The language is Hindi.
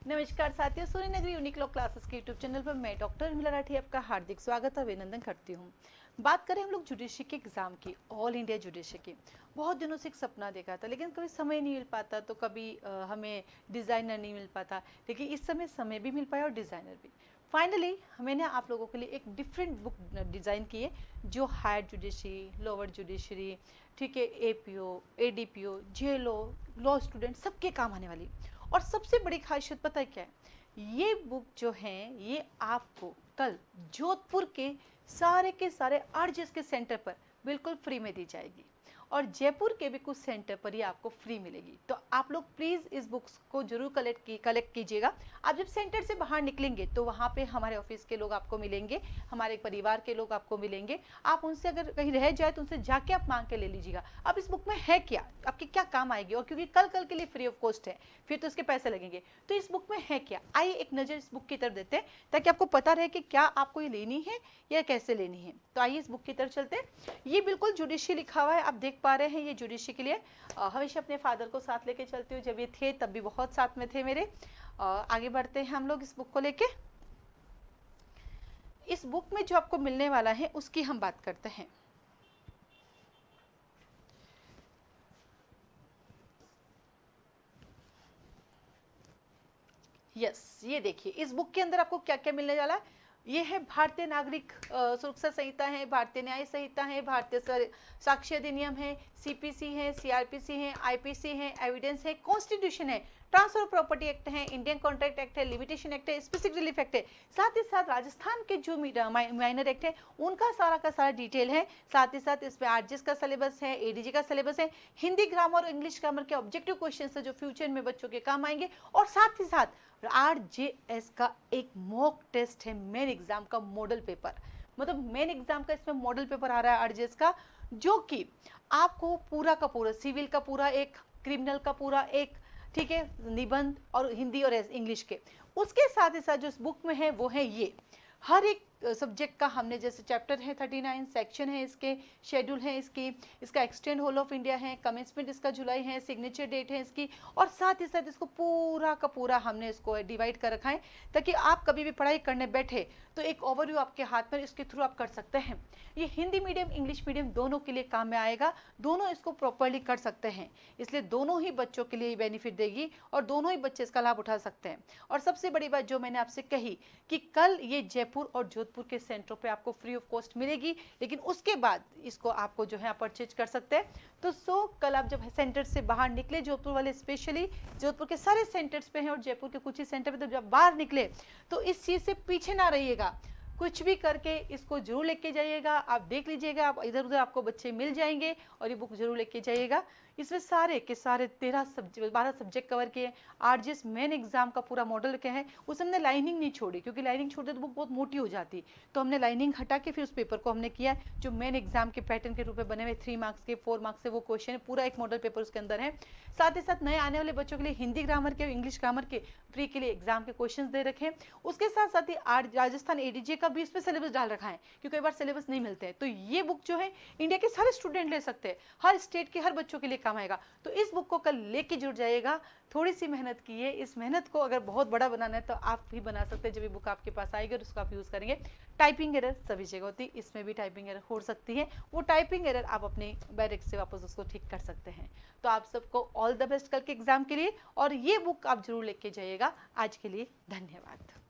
नमस्कार साथियों, सूर्य नगरी यूनिक लॉ क्लासेस के यूट्यूब चैनल पर मैं डॉक्टर उर्मिला राठी आपका हार्दिक स्वागत और अभिनंदन करती हूँ। बात करें हम लोग जुडिशरी के एग्जाम की, ऑल इंडिया जुडिशरी की। बहुत दिनों से एक सपना देखा था, लेकिन कभी समय नहीं मिल पाता, तो कभी हमें डिज़ाइनर नहीं मिल पाता। लेकिन इस समय भी मिल पाया और डिज़ाइनर भी। फाइनली मैंने आप लोगों के लिए एक डिफरेंट बुक डिज़ाइन की है, जो हायर जुडिशरी, लोअर जुडिशरी, ठीक है, एपीओ, एडीपीओ, जेलो, लॉ स्टूडेंट सबके काम आने वाली। और सबसे बड़ी खासियत पता है क्या है, ये बुक जो है ये आपको कल जोधपुर के सारे आरजीएस के सेंटर पर बिल्कुल फ्री में दी जाएगी, और जयपुर के भी कुछ सेंटर पर ये आपको फ्री मिलेगी। तो आप लोग प्लीज़ इस बुक्स को जरूर कलेक्ट कीजिएगा। आप जब सेंटर से बाहर निकलेंगे तो वहाँ पे हमारे ऑफिस के लोग आपको मिलेंगे, हमारे परिवार के लोग आपको मिलेंगे। आप उनसे अगर कहीं रह जाए तो उनसे जाके आप मांग के ले लीजिएगा। अब इस बुक में है क्या, आपके क्या काम आएगी, और क्योंकि कल के लिए फ्री ऑफ कॉस्ट है, फिर तो इसके पैसे लगेंगे। तो इस बुक में है क्या, आइए एक नज़र इस बुक की तरफ देते हैं, ताकि आपको पता रहे कि क्या आपको ये लेनी है या कैसे लेनी है। तो आइए इस बुक की तरफ चलते हैं। ये बिल्कुल जुडिशरी लिखा हुआ है, आप देख पा रहे हैं। ये जुडिशरी के लिए हमेशा अपने फादर को साथ लेके चलती हूँ, जब ये थे तब भी बहुत साथ में थे मेरे। आगे बढ़ते हैं हम लोग इस बुक को लेके। इस बुक में जो आपको मिलने वाला है उसकी हम बात करते हैं। यस, ये देखिए इस बुक के अंदर आपको क्या क्या मिलने वाला है। ये है भारतीय नागरिक सुरक्षा संहिता है, भारतीय न्याय संहिता है, भारतीय साक्ष्य अधिनियम है, सीपीसी है, सीआरपीसी है, आईपीसी है, एविडेंस है, कॉन्स्टिट्यूशन है, ट्रांसफर ऑफ प्रॉपर्टी एक्ट है, इंडियन कॉन्ट्रैक्ट एक्ट है, लिमिटेशन एक्ट है, स्पेसिफिक रिलीफ एक्ट है। साथ ही साथ राजस्थान के जो माइनर एक्ट है उनका सारा का सारा डिटेल है। साथ ही साथ इसमें आरजीएस का सिलेबस है, एडीजी का सिलेबस है, हिंदी ग्रामर और इंग्लिश ग्रामर के ऑब्जेक्टिव क्वेश्चन है जो फ्यूचर में बच्चों के काम आएंगे। और साथ ही साथ आरजेएस का एक मॉक टेस्ट है, मेन एग्जाम का मॉडल पेपर, मतलब मेन एग्जाम का इसमें मॉडल पेपर आ रहा है आरजेएस का, जो कि आपको पूरा का पूरा सिविल का पूरा एक, क्रिमिनल का पूरा एक, ठीक है, निबंध और हिंदी और इंग्लिश के, उसके साथ ही साथ जो इस बुक में है वो है ये हर एक सब्जेक्ट का हमने, जैसे चैप्टर है 39, सेक्शन है इसके, शेड्यूल है इसकी, इसका एक्सटेंड होल ऑफ इंडिया है, कमेंसमेंट इसका जुलाई है, सिग्नेचर डेट है इसकी, और साथ ही साथ इसको पूरा का पूरा हमने इसको डिवाइड कर रखा है, ताकि आप कभी भी पढ़ाई करने बैठे तो एक ओवरव्यू आपके हाथ में, इसके थ्रू आप कर सकते हैं। ये हिंदी मीडियम इंग्लिश मीडियम दोनों के लिए काम में आएगा, दोनों इसको प्रॉपरली कर सकते हैं, इसलिए दोनों ही बच्चों के लिए बेनिफिट देगी और दोनों ही बच्चे इसका लाभ उठा सकते हैं। और सबसे बड़ी बात जो मैंने आपसे कही कि कल ये जयपुर और जोधपुर के सेंटरों पे आपको फ्री ऑफ कॉस्ट मिलेगी, लेकिन उसके बाद इसको आपको जो है आप परचेज कर सकते हैं। तो कल आप जब सेंटर से बाहर निकले, जोधपुर वाले स्पेशली, जोधपुर के सारे सेंटर्स पे हैं और जयपुर के कुछ ही सेंटर पे, तो जब बाहर निकले तो इस चीज़ से पीछे ना रहिएगा, कुछ भी करके इसको जरूर लेके जाइएगा। आप देख लीजिएगा, आप इधर उधर आपको बच्चे मिल जाएंगे, और ये बुक जरूर लेके जाइएगा। इसमें सारे के सारे 12 सब्जेक्ट कवर किए। आरजीएस मेन एग्जाम का पूरा मॉडल क्या है, उस हमने लाइनिंग नहीं छोड़ी, क्योंकि लाइनिंग छोड़ दे तो बुक बहुत मोटी हो जाती, तो हमने लाइनिंग हटा के फिर उस पेपर को हमने किया जो मेन एग्जाम के पैटर्न के रूप में बने हुए 3 मार्क्स के, 4 मार्क्स से वो क्वेश्चन है, पूरा एक मॉडल पेपर उसके अंदर है। साथ ही साथ नए आने वाले बच्चों के लिए हिंदी ग्रामर के, इंग्लिश ग्रामर के प्री के लिए एग्जाम के क्वेश्चन दे रखे हैं। उसके साथ साथ ही राजस्थान एडीजे का भी इसमें सिलेबस डाल रखा है, क्योंकि कई बार सिलेबस नहीं मिलते हैं। तो ये बुक जो है इंडिया के सारे स्टूडेंट ले सकते हैं, हर स्टेट के हर बच्चों के लिए काम आएगा। तो इस बुक को कल लेके जुड़ जाइएगा। थोड़ी सी मेहनत की है, इस मेहनत को अगर बहुत बड़ा बनाना है तो आप भी बना सकते हैं। जब ये बुक आपके पास आएगी और उसको आप यूज़ करेंगे, टाइपिंग एरर सभी जगह होती है, इसमें भी टाइपिंग एरर हो सकती है, वो टाइपिंग एरर आप अपने बैरिक से वापस उसको ठीक कर सकते हैं। तो आप सबको ऑल द बेस्ट कल के एग्जाम के लिए, और ये बुक आप जरूर लेके जाइएगा। आज के लिए धन्यवाद।